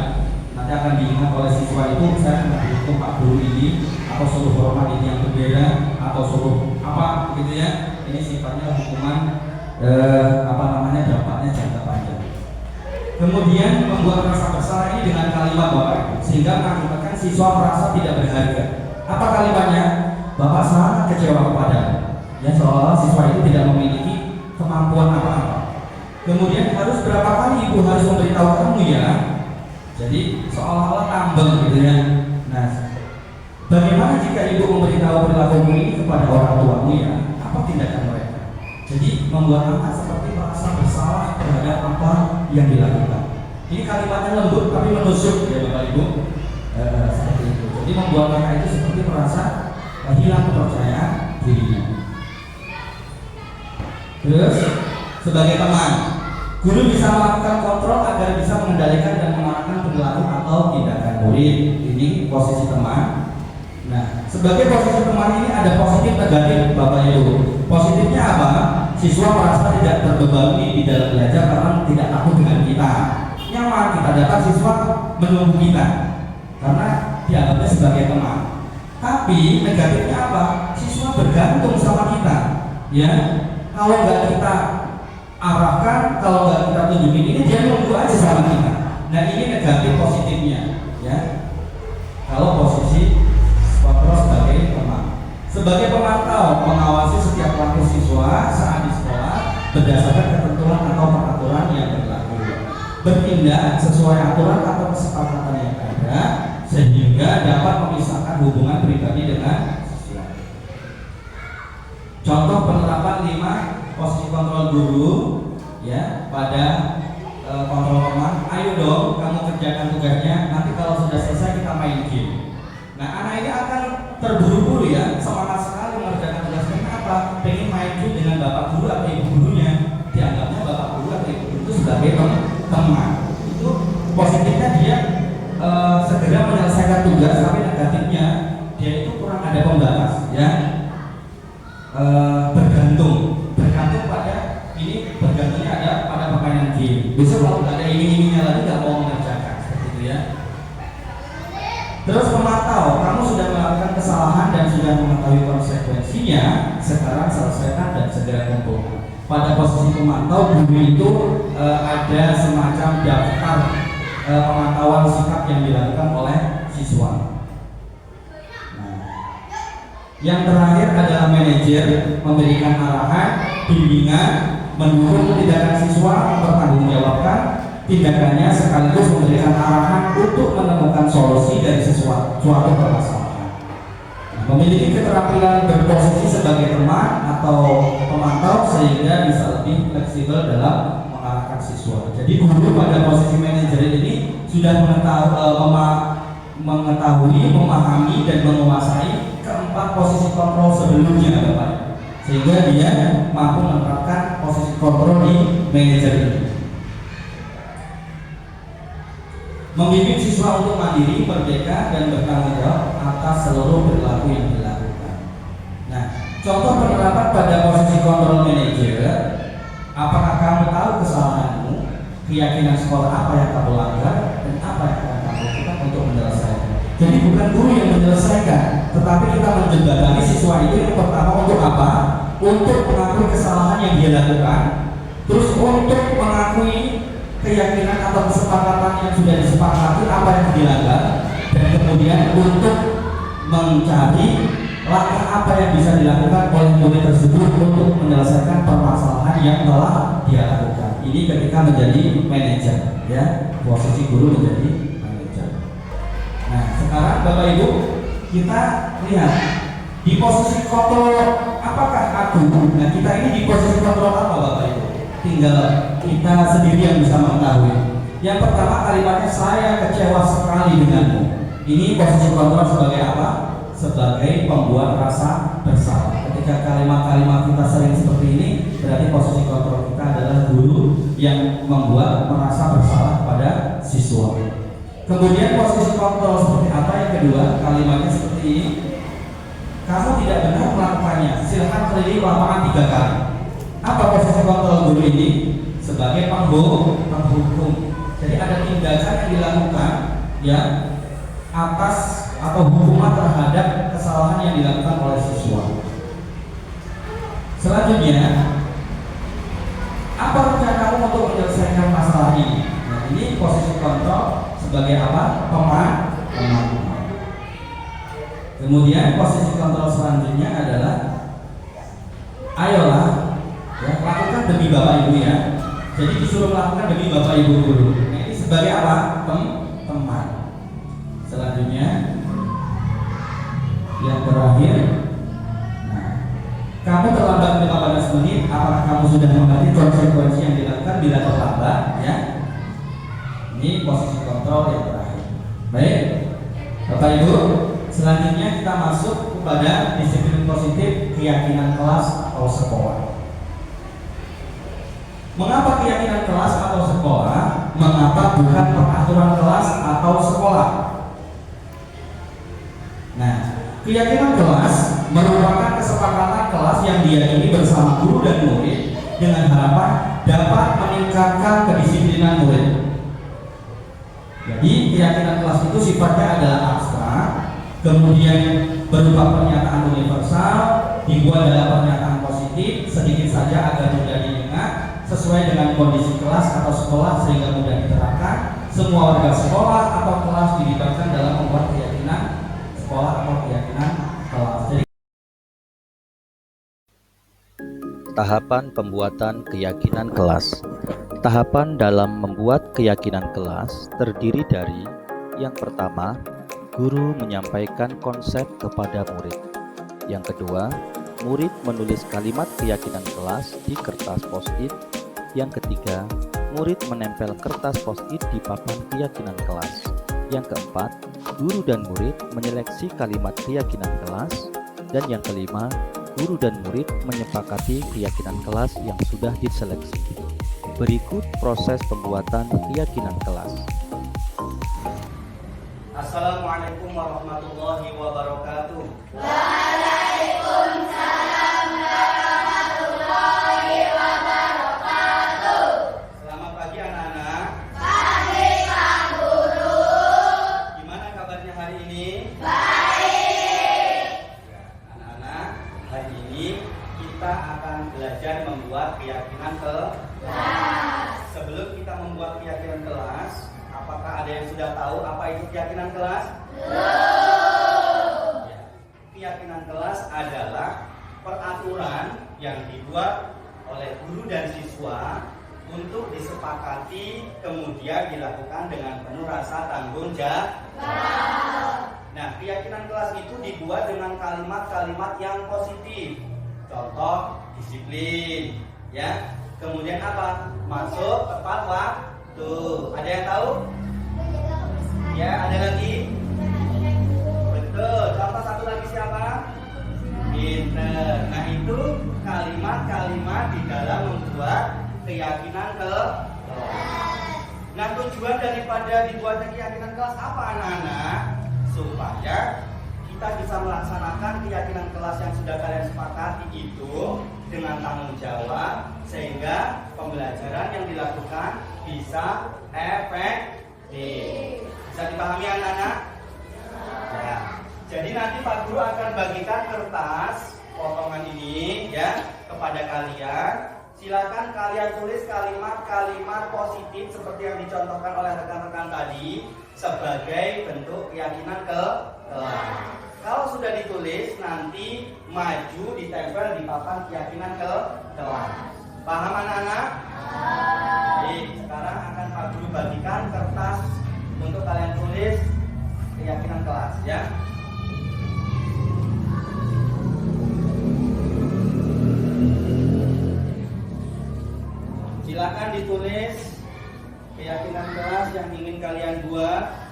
B: Nanti akan diingat oleh siswa itu, saya akan dihukum Pak Guru ini, atau suruh hormat ini yang berbeda, atau suruh apa gitu ya. Ini sifatnya hukuman dampaknya jangka panjang. Kemudian membuat rasa bersalah ini dengan kalimat Bapak Ibu, sehingga mengakibatkan siswa merasa tidak berharga. Apa kalimatnya? Bapak sangat kecewa kepada, ya, seolah siswa itu tidak memiliki kemampuan apa-apa. Kemudian harus berapa kali ibu harus memberitahu kamu ya? Jadi seolah-olah tambeng gitu ya. Nah, bagaimana jika ibu memberitahu perilakumu ini kepada orang tuamu ya? Apa tindakan mereka? Jadi membuat anak seperti merasa bersalah terhadap apa yang dilakukan. Ini kalimatnya lembut tapi menusuk ya Bapak Ibu. Seperti itu. Jadi membuat anak itu seperti merasa hilang kepercayaan dirinya. Terus sebagai teman, guru bisa melakukan kontrol agar bisa mengendalikan dan mengarahkan perilaku atau tindakan murid. Ini posisi teman. Nah, sebagai posisi teman ini ada positif negatif Bapak Ibu. Positifnya apa? Siswa merasa tidak terbebani di dalam belajar karena tidak takut dengan kita. Nyaman kita datang, siswa menunggu kita karena dianggapnya sebagai teman. Tapi negatifnya apa? Siswa bergantung sama kita. Ya, kalau nggak kita arahkan, kalau nggak kita tunjukin ini, dia nunggu aja sama kita. Nah, ini negatif positifnya. Ya, kalau posisi kontrol sebagai teman. Sebagai pemantau, mengawasi setiap langkah siswa saat di sekolah berdasarkan ketentuan atau peraturan yang berlaku. Bertindak sesuai aturan atau kesepakatan yang ada sehingga dapat memisahkan hubungan pribadi dengan siswa. Contoh penerapan 5 posisi kontrol guru ya pada kontrol teman. Ayo dong kamu kerjakan tugasnya, nanti kalau sudah selesai kita main game. Nah, anak ini akan terburu-buru ya, semangat sekali mengerjakan tugasnya. Kenapa? Pengen main game dengan bapak guru atau ibu gurunya. Dianggapnya bapak guru atau ibu guru itu sebagai teman. Itu positifnya dia segera menyelesaikan tugas, tapi negatifnya dia itu kurang ada pembatas ya. Bergantung pada ini, bergantungnya ada pada permainan game. Besok kalau nggak ada ini-ininya lagi nggak mau mengerjakan seperti itu ya. Terus pemantau, kamu sudah melakukan kesalahan dan sudah mengetahui konsekuensinya, sekarang selesaikan dan segera kumpulkan. Pada posisi pemantau, guru itu ada semacam daftar pemantauan sikap yang dilakukan oleh siswa. Nah, yang terakhir adalah manajer, memberikan arahan, bimbingan, mendukung tindakan siswa, mempertanggungjawabkan tindakannya sekaligus memberikan arahan untuk menemukan solusi dari suatu permasalahan. Memiliki keterampilan berposisi sebagai teman atau pemantau sehingga bisa lebih fleksibel dalam mengarahkan siswa. Jadi guru pada posisi manajer ini sudah mengetahui, memahami dan menguasai keempat posisi kontrol sebelumnya, Bapak. Sehingga dia mampu menerapkan posisi kontrol di manajer ini. Membimbing siswa untuk mandiri, merdeka, dan bertanggung jawab atas seluruh perilaku yang dilakukan. Nah, contoh penerapan pada posisi kontrol manajer. Apakah kamu tahu kesalahanmu, keyakinan sekolah apa yang kamu langgar, dan apa yang akan kamu lakukan untuk menyelesaikan? Jadi bukan guru yang menyelesaikan, tetapi kita menjembatani siswa itu yang pertama untuk apa? Untuk mengakui kesalahan yang dia lakukan, terus untuk mengakui keyakinan atau kesepakatan yang sudah disepakati apa yang dilanggar, dan kemudian untuk mencari langkah apa yang bisa dilakukan oleh murid tersebut untuk menyelesaikan permasalahan yang telah dia lakukan. Ini ketika menjadi manajer, ya, posisi guru menjadi manajer. Nah, sekarang Bapak Ibu kita lihat di posisi kontrol apakah aku? Nah, kita ini di posisi kontrol apa Bapak Ibu? Tinggal kita sendiri yang bisa mengetahui. Yang pertama kalimatnya saya kecewa sekali denganmu. Ini posisi kontrol sebagai apa? Sebagai pembuat rasa bersalah. Ketika kalimat-kalimat kita sering seperti ini, berarti posisi kontrol kita adalah guru yang membuat merasa bersalah pada siswa. Kemudian posisi kontrol seperti apa? Yang kedua, kalimatnya seperti ini. Kamu tidak benar melakukannya. Silahkan keliling lapangan 3 kali. Apa posisi kontrol guru ini? Sebagai penghukum. Jadi ada tindakan yang dilakukan ya atas atau hukuman terhadap kesalahan yang dilakukan oleh siswa. Selanjutnya, apa rencanamu untuk menyelesaikan masalah ini? Nah, ini posisi kontrol sebagai apa? Pemantau. Kemudian posisi kontrol selanjutnya adalah ayolah ya, lakukan demi Bapak Ibu ya. Jadi disuruh melakukan demi Bapak Ibu dulu. Nah, ini sebagai apa? Teman. Selanjutnya yang terakhir, nah, kamu terlambat 15 menit. Apakah kamu sudah mengerti konsekuensi yang dilakukan bila terlambat? Ya, ini posisi kontrol yang terakhir. Baik, Bapak Ibu. Selanjutnya kita masuk kepada disiplin positif keyakinan kelas atau sekolah. Mengapa keyakinan kelas atau sekolah? Mengapa bukan peraturan kelas atau sekolah? Nah, keyakinan kelas merupakan kesepakatan kelas yang diyakini bersama guru dan murid dengan harapan dapat meningkatkan kedisiplinan murid. Jadi keyakinan kelas itu sifatnya adalah abstrak, kemudian berupa pernyataan universal, dibuat dalam pernyataan positif, sedikit saja agar mudah diingat, sesuai dengan kondisi kelas atau sekolah sehingga mudah diterapkan. Semua warga sekolah atau kelas dilibatkan dalam membuat keyakinan sekolah atau keyakinan kelas. Jadi,
A: tahapan pembuatan keyakinan kelas. Tahapan dalam membuat keyakinan kelas terdiri dari yang pertama, guru menyampaikan konsep kepada murid. Yang kedua, murid menulis kalimat keyakinan kelas di kertas post-it. Yang ketiga, murid menempel kertas post-it di papan keyakinan kelas. Yang keempat, guru dan murid menyeleksi kalimat keyakinan kelas. Dan yang kelima, guru dan murid menyepakati keyakinan kelas yang sudah diseleksi. Berikut proses pembuatan keyakinan kelas.
B: Assalamualaikum warahmatullahi wabarakatuh.
C: Waalaikumsalam warahmatullahi wabarakatuh.
B: Selamat pagi anak-anak.
C: Pagi Pak Guru.
B: Gimana kabarnya hari ini?
C: Baik.
B: Ya, anak-anak, hari ini kita akan belajar membuat keyakinan kelas. Sebelum kita membuat keyakinan kelas, apakah ada yang sudah tahu apa itu keyakinan kelas? Ya, keyakinan kelas adalah peraturan yang dibuat oleh guru dan siswa untuk disepakati kemudian dilakukan dengan penuh rasa tanggung jawab. Nah, keyakinan kelas itu dibuat dengan kalimat-kalimat yang positif. Contoh, disiplin, ya. Kemudian apa? Masuk tepat waktu. Ada yang tahu? Ya, ada lagi? Betul. Contoh satu lagi siapa? Pinter. Nah, itu kalimat-kalimat di dalam membuat keyakinan kelas. Nah, tujuan daripada dibuatnya keyakinan kelas apa anak-anak? Supaya kita bisa melaksanakan keyakinan kelas yang sudah kalian sepakati itu dengan tanggung jawab, sehingga pembelajaran yang dilakukan bisa efektif. Bisa dipahami anak-anak? Ya. Jadi nanti Pak Guru akan bagikan kertas potongan ini ya kepada kalian. Silakan kalian tulis kalimat-kalimat positif seperti yang dicontohkan oleh rekan-rekan tadi sebagai bentuk keyakinan kelas. Kalau sudah ditulis, nanti maju ditempel di papan keyakinan kelas. Paham anak-anak? Baik, sekarang akan Pak Guru bagikan kertas untuk kalian tulis keyakinan kelas ya. Silakan ditulis
D: keyakinan kelas yang ingin kalian buat.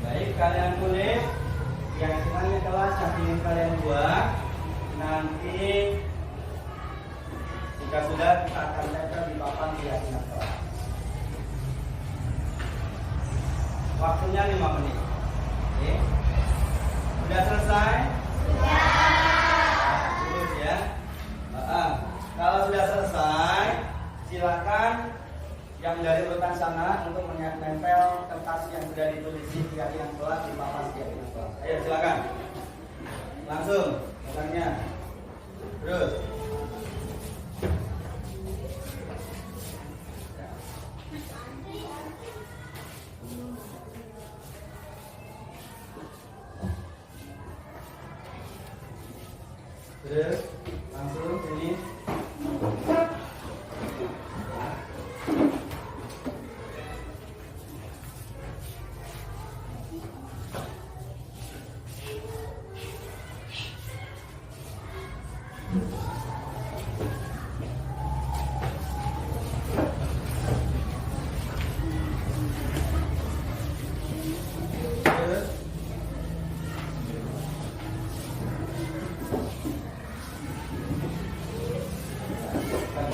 D: Baik, kalian tulis keyakinannya kelas yang ingin kalian buat. Nanti jika sudah, kita akan tempel di papan keyakinan kelas. Waktunya 5 menit. Oke. Sudah selesai? Terus ya. Kalau sudah selesai, silakan yang dari urutan sana untuk menempel kertas yang sudah ditulis keyakinan kelas di papan keyakinan kelas. Ayo silakan. Langsung orangnya. Terus. Terus langsung sini.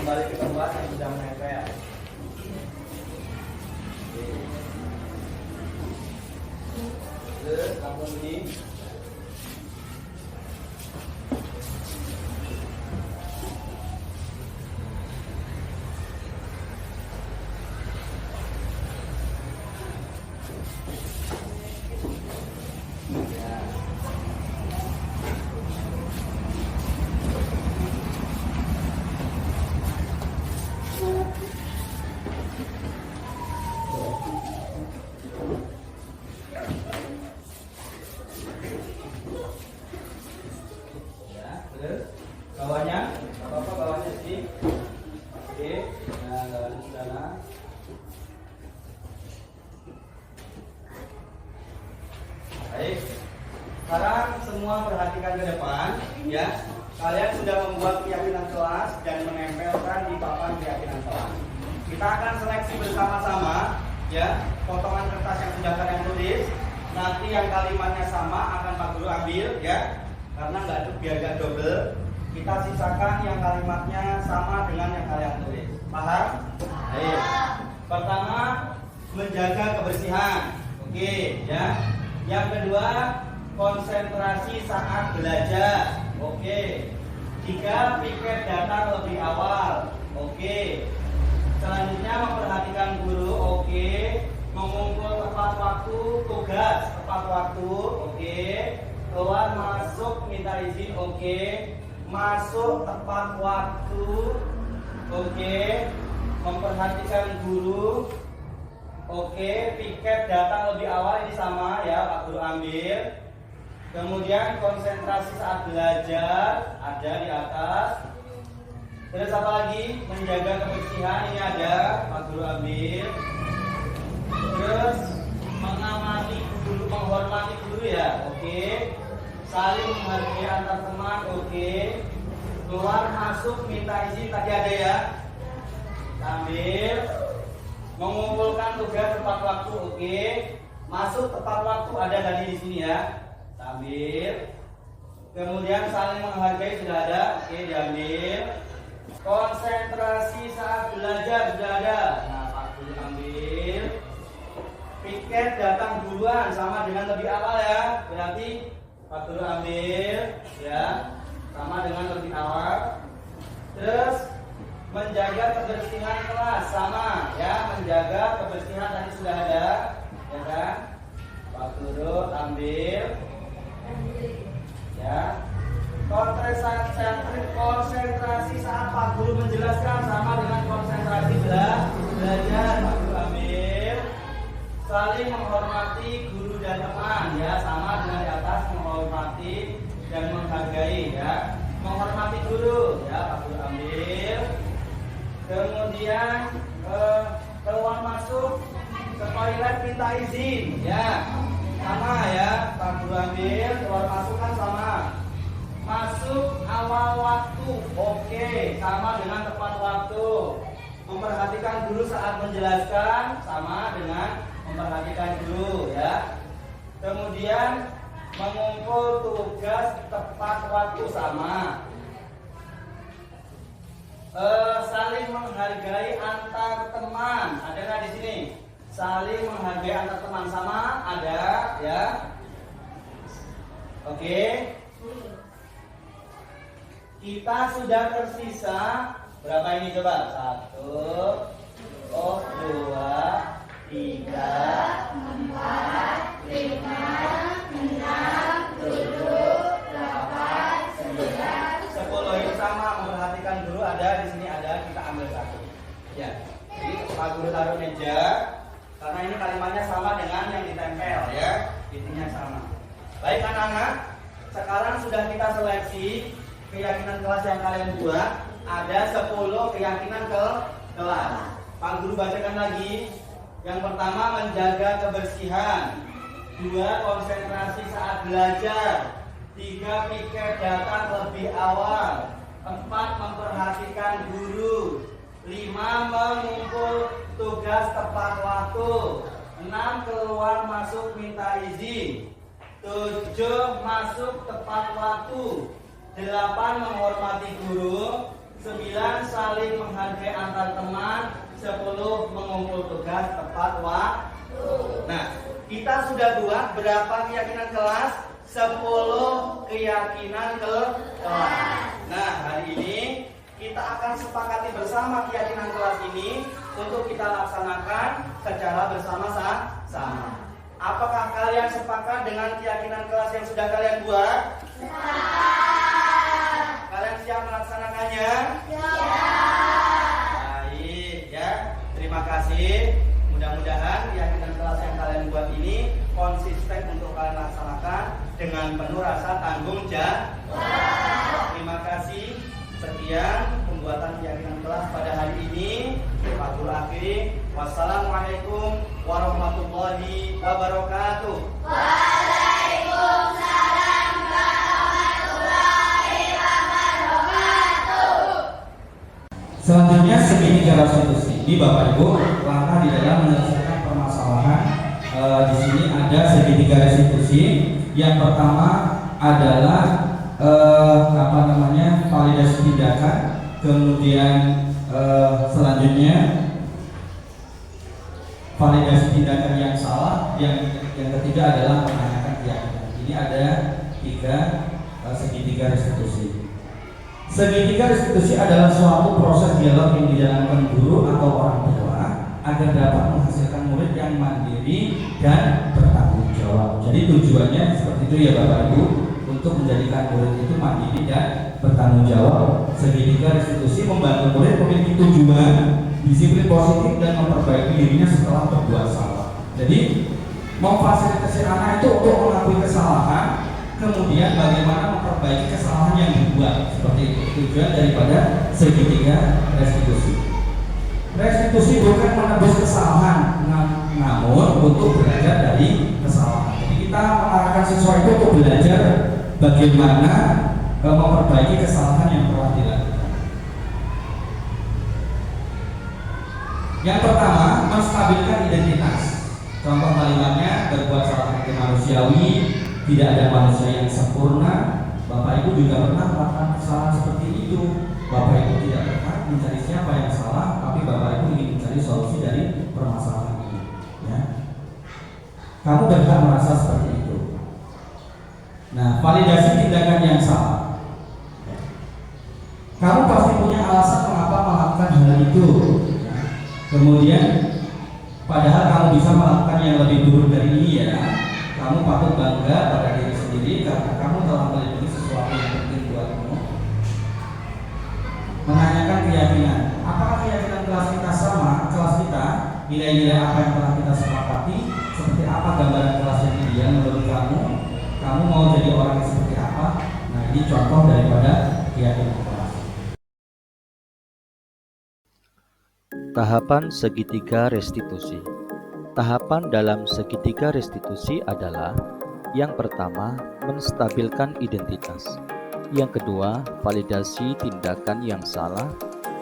D: Kembali ke tempat yang sudah menempel. Terus langsung ini. Terus bawahnya, apa bawahnya sini? Oke, nah bawahnya di sana. Baik, sekarang semua perhatikan ke depan, ya. Kalian sudah membuat keyakinan kelas dan menempelkan di papan keyakinan kelas. Kita akan seleksi bersama-sama, ya, potongan kertas yang sudah kalian tulis. Nanti yang kalimatnya sama akan Pak Guru ambil, ya. Karena biar nggak double, kita sisakan yang kalimatnya sama dengan yang kalian tulis. Paham? Baik. Pertama, menjaga kebersihan. Oke, ya. Yang kedua, konsentrasi saat belajar. Oke. 3, piket datang lebih awal. Oke. Selanjutnya memperhatikan guru. Oke. Mengumpul tepat waktu, tugas tepat waktu. Oke. Keluar masuk minta izin. Oke. Masuk tepat waktu. Oke. Memperhatikan guru. Oke, piket datang lebih awal, ini sama ya Pak Guru ambil. Kemudian konsentrasi saat belajar ada di atas. Terus apa lagi? Menjaga kebersihan, ini ada Pak Guru ambil. Terus mengamati guru, menghormati guru ya. Oke. Saling menghargai antar teman. Oke. Keluar masuk minta izin tadi ada ya. Ambil. Mengumpulkan tugas tepat waktu. Oke. Masuk tepat waktu ada tadi di sini ya. Ambil. Kemudian saling menghargai sudah ada. Oke, diambil. Konsentrasi saat belajar sudah ada. Nah, Pak Guru ambil. Piket datang duluan sama dengan lebih awal ya. Berarti Pak Guru ambil ya. Sama dengan lebih awal. Terus menjaga kebersihan kelas sama ya, menjaga kebersihan tadi sudah ada ya kan. Pak Guru ambil ya. Konsentrasi saat Pak Guru menjelaskan sama dengan konsentrasi belajar. Pak Guru ambil. Saling menghormati guru dan teman, ya, sama dengan di atas, menghormati dan menghargai, ya. Menghormati guru, ya, Pak Guru ambil. Kemudian keluar masuk ke toilet minta izin, ya, sama, ya, Pak Guru ambil. Keluar masuk kan sama. Masuk awal waktu, oke, sama dengan tepat waktu. Memperhatikan guru saat menjelaskan, sama dengan memperhatikan guru, ya. Kemudian mengumpul tugas tepat waktu, sama. Saling menghargai antar teman, ada nggak di sini? Saling menghargai antar teman, sama, ada, ya. Oke. Kita sudah tersisa berapa ini coba? 1, 2, 3,
C: 4, 5, 6, 7, 8, 9,
D: 10. Itu sama, memperhatikan guru ada di sini, ada, kita ambil 1. Ya. Jadi Pak Guru taruh meja karena ini kalimatnya sama dengan yang ditempel, ya. Intinya sama. Baik anak-anak, sekarang sudah kita seleksi keyakinan kelas yang kalian buat. Ada 10 keyakinan kelas. Pak Guru bacakan lagi. Yang pertama, menjaga kebersihan. 2, konsentrasi saat belajar. 3, piket datang lebih awal. 4, memperhatikan guru. 5, mengumpul tugas tepat waktu. 6, keluar masuk minta izin. 7, masuk tepat waktu. 8, menghormati guru. 9, saling menghargai antar teman. 10, mengumpul tugas tepat waktu. Nah, kita sudah buat berapa keyakinan kelas? 10 keyakinan kelas. Nah, hari ini kita akan sepakati bersama keyakinan kelas ini untuk kita laksanakan secara bersama-sama. Apakah kalian sepakat dengan keyakinan kelas yang sudah kalian buat? Kalian siap melaksanakannya? Baik, ya. Terima kasih. Mudah-mudahan keyakinan kelas yang kalian buat ini konsisten untuk kalian laksanakan dengan penuh rasa tanggung jawab. Terima kasih. Sekian pembuatan keyakinan kelas pada hari ini. Pak Guru akhiri. Wassalamualaikum warahmatullahi wabarakatuh.
C: Waalaikumsalam warahmatullahi wabarakatuh.
B: Selanjutnya segitiga restitusi. Ini Bapak Ibu, langkah di dalam menyelesaikan permasalahan. Di sini ada segitiga restitusi. Yang pertama adalah validasi tindakan. Kemudian selanjutnya validasi tindakan yang salah. Yang ketiga adalah menanyakan keyakinan. Ini ada 3 segitiga restitusi. Segitiga restitusi adalah suatu proses dialog yang dijalankan guru atau orang tua agar dapat menghasilkan murid yang mandiri dan bertanggung jawab. Jadi tujuannya seperti itu ya Bapak Ibu, untuk menjadikan murid itu mandiri dan bertanggung jawab. Segitiga restitusi membantu murid memiliki tujuan, disiplin positif dan memperbaiki dirinya setelah berbuat salah. Jadi memfasilitasi anak itu untuk mengakui kesalahan, kemudian bagaimana memperbaiki kesalahan yang dibuat. Seperti itu tujuan daripada segitiga restitusi. Restitusi bukan menebus kesalahan, namun untuk belajar dari kesalahan. Jadi kita mengarahkan siswa itu untuk belajar bagaimana memperbaiki kesalahan yang telah dilakukan. Yang pertama, menstabilkan identitas. Contoh kalimatnya, berbuat salah seperti manusiawi, tidak ada manusia yang sempurna. Bapak Ibu juga pernah melakukan kesalahan seperti itu. Bapak Ibu tidak pernah mencari siapa yang salah, tapi Bapak Ibu ingin mencari solusi dari permasalahan ini. Ya. Kamu berhak merasa seperti itu. Nah, validasi tindakan yang salah. Kamu pasti punya alasan mengapa melakukan hal itu. Ya. Kemudian, padahal kamu bisa melakukan yang lebih buruk dari ini ya. Kamu patut bangga pada diri sendiri karena kamu telah melindungi sesuatu yang penting buat nilai-nilai apa yang telah kita sepakati, seperti apa gambaran kelas yang ideal menurut kamu, kamu mau jadi orang yang seperti apa. Nah, ini contoh daripada keyakinan kelas.
A: Tahapan segitiga restitusi. Tahapan dalam segitiga restitusi adalah: yang pertama, menstabilkan identitas; yang kedua, validasi tindakan yang salah;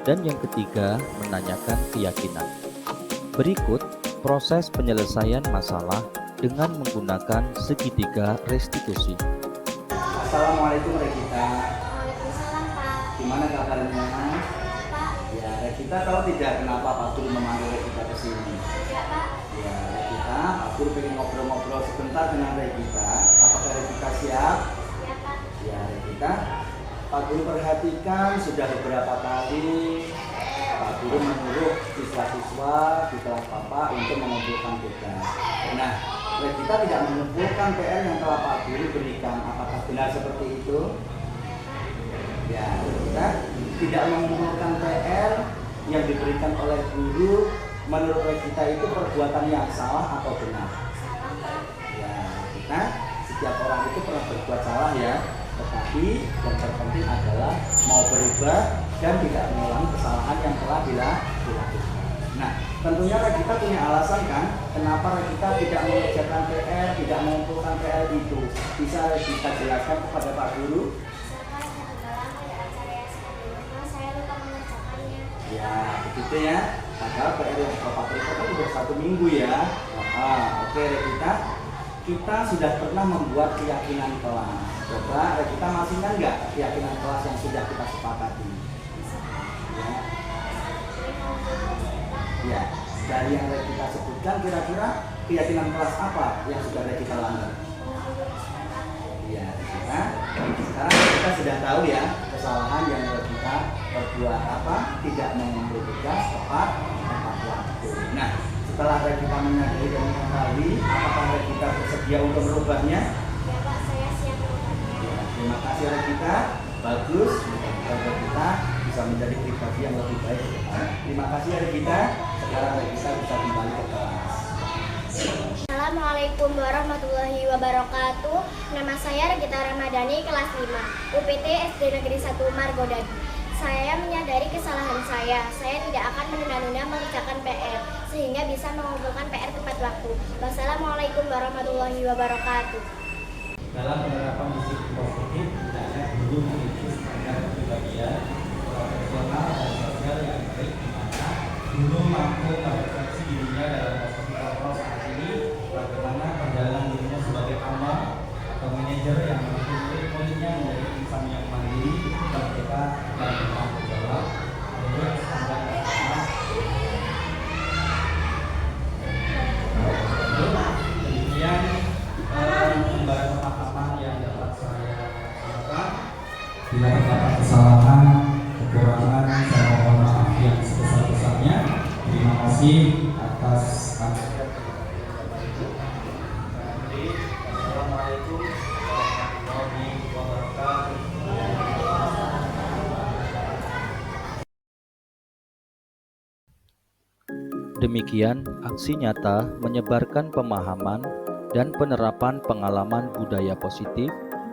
A: dan yang ketiga, menanyakan keyakinan. Berikut proses penyelesaian masalah dengan menggunakan segitiga restitusi.
D: Assalamualaikum Regita.
C: Waalaikumsalam, Pak.
D: Gimana kabarnya?
C: Pak.
D: Ya, Regita tahu tidak kenapa Pak Guru memanggil Regita ke sini?
C: Ya, Pak.
D: Ya, Regita, Pak Guru pengen ngobrol-ngobrol sebentar dengan Regita. Apakah Regita siap?
C: Ya, Pak.
D: Ya, Regita, Pak Guru perhatikan sudah beberapa kali Pak Guru menyuruh siswa-siswa di kelas Bapak untuk mengumpulkan tugas. Nah, Regita tidak mengumpulkan PR yang telah Pak Guru berikan. Apakah benar seperti itu? Ya, Regita tidak mengumpulkan PR yang diberikan oleh guru. Menurut Regita itu perbuatan yang salah atau benar?
C: Salam, Pak.
D: Ya, kita setiap orang itu pernah berbuat salah ya. Tetapi yang terpenting adalah mau berubah dan tidak mengulangi kesalahan yang telah dilakukan. Nah, tentunya Regita punya alasan kan, kenapa Regita tidak mengerjakan PR, tidak mengumpulkan PR itu. Bisa Regita jelaskan kepada Pak Guru?
C: Saya agak lama ya acara yang sedang di rumah, saya lupa mengerjakannya.
D: Ya, begitu ya. Padahal PR yang Bapak berikan kan udah 1 minggu ya. Oke Regita, kita sudah pernah membuat keyakinan kelas. Coba Regita masih ingat nggak keyakinan kelas yang sudah kita sepakati? Ya. Ya, dari yang Regita sebutkan kira-kira keyakinan kelas apa yang sudah Regita langgar? Ya, Regita. Sekarang kita sudah tahu ya kesalahan yang Regita berbuat apa? Tidak mengumpul tugas tepat waktu. Nah, setelah Regita menyadari dan mengetahui, apakah Regita bersedia untuk merubahnya?
C: Ya, Pak, saya siap merubah.
D: Ya, terima kasih Regita. Bagus, mudah-mudahan kita bisa menjadi pribadi yang lebih baik ke depan. Terima kasih Regita. Sekarang Regita bisa kembali ke kelas.
C: Assalamualaikum warahmatullahi wabarakatuh. Nama saya Regita Ramadhani, kelas 5, UPT SD Negeri 1 Margodadi. Saya menyadari kesalahan saya tidak akan menunda-nunda mengerjakan PR, sehingga bisa mengumpulkan PR tepat waktu. Wassalamualaikum warahmatullahi wabarakatuh.
B: Dalam penerapan disiplin positif, hendaknya guru memiliki standar kepribadian, profesional dan sosial yang baik, di mana guru mampu merefleksi dirinya dalam posisi kontrol saat ini, bagaimana perjalanan dirinya sebagai amal atau manajer yang mampu murid-muridnya menjadi insan yang mandiri, merdeka dan bertanggung jawab menurut standar nasional. Demikian gambaran pemahaman yang dapat saya sampaikan. Bila terdapat kesalahan, kekurangan, saya mohon maaf yang sebesar-besarnya. Terima kasih atas
D: Assalamualaikum warahmatullahi wabarakatuh.
A: Demikian aksi nyata menyebarkan pemahaman dan penerapan pengalaman budaya positif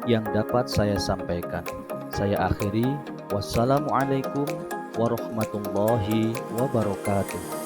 A: yang dapat saya sampaikan. Saya akhiri, wassalamualaikum warahmatullahi wabarakatuh.